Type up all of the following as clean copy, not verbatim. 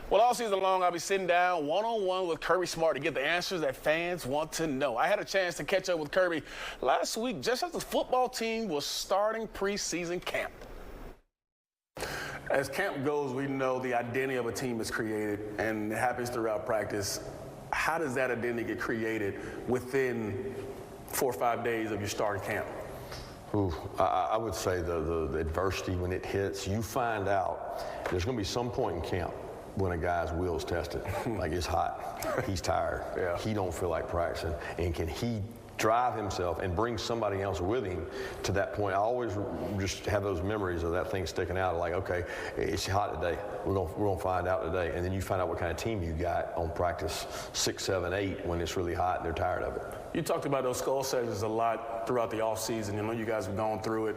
Well, all season long, I'll be sitting down one-on-one with Kirby Smart to get the answers that fans want to know. I had a chance to catch up with Kirby last week just as the football team was starting preseason camp. As camp goes, we know the identity of a team is created, and it happens throughout practice. How does that identity get created within 4 or 5 days of your starting camp? Ooh, I would say the adversity, when it hits, you find out there's going to be some point in camp when a guy's will's tested. Like, it's hot, he's tired, he don't feel like practicing, and can he drive himself and bring somebody else with him to that point? I always just have those memories of that thing sticking out, like, okay, it's hot today, we're gonna find out today. And then you find out what kind of team you got on practice 6, 7, 8 when it's really hot and they're tired of it. You talked about those skull sessions a lot throughout the offseason. I know you guys have gone through it.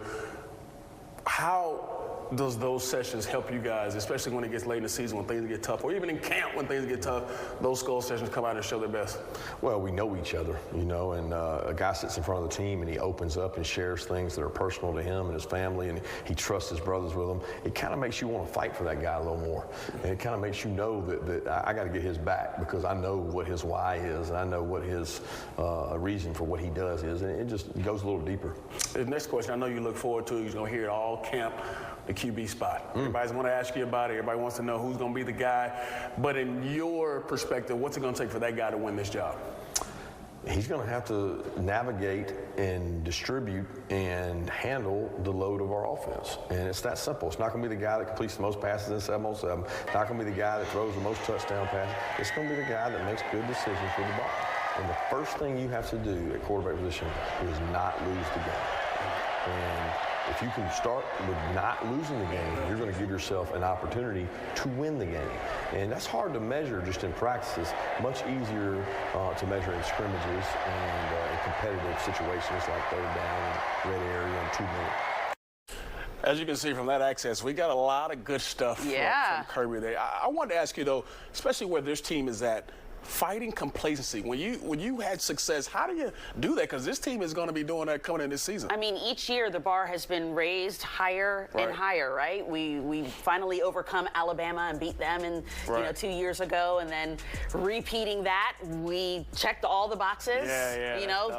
How does those sessions help you guys, especially when it gets late in the season, when things get tough, or even in camp when things get tough, those skull sessions come out and show their best? Well, we know each other, you know, and a guy sits in front of the team and he opens up and shares things that are personal to him and his family, and he trusts his brothers with him. It kind of makes you want to fight for that guy a little more. And it kind of makes you know that I got to get his back, because I know what his why is, and I know what his reason for what he does is, and it just goes a little deeper. The next question I know you look forward to, you're going to hear it all camp, the QB spot. Everybody's going to ask you about it. Everybody wants to know who's going to be the guy. But in your perspective, what's it going to take for that guy to win this job? He's going to have to navigate and distribute and handle the load of our offense. And it's that simple. It's not going to be the guy that completes the most passes in 7-on-7. It's not going to be the guy that throws the most touchdown passes. It's going to be the guy that makes good decisions with the ball. And the first thing you have to do at quarterback position is not lose the game. And if you can start with not losing the game, you're going to give yourself an opportunity to win the game. And that's hard to measure just in practices. Much easier to measure in scrimmages and in competitive situations like third down, red area, and 2 minutes. As you can see from that access, we got a lot of good stuff from Kirby there. I wanted to ask you, though, especially where this team is at, fighting complacency. When you had success, how do you do that? Because this team is going to be doing that coming in this season. I mean, each year the bar has been raised higher and higher, right? We finally overcome Alabama and beat them in 2 years ago, and then repeating that, we checked all the boxes.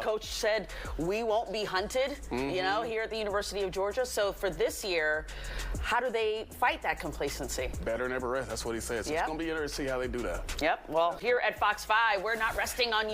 Coach said we won't be hunted, here at the University of Georgia. So for this year, how do they fight that complacency? Better than ever rest. That's what he says. So it's going to be interesting to see how they do that. Yep. Well, here at Fox 5, we're not resting on you.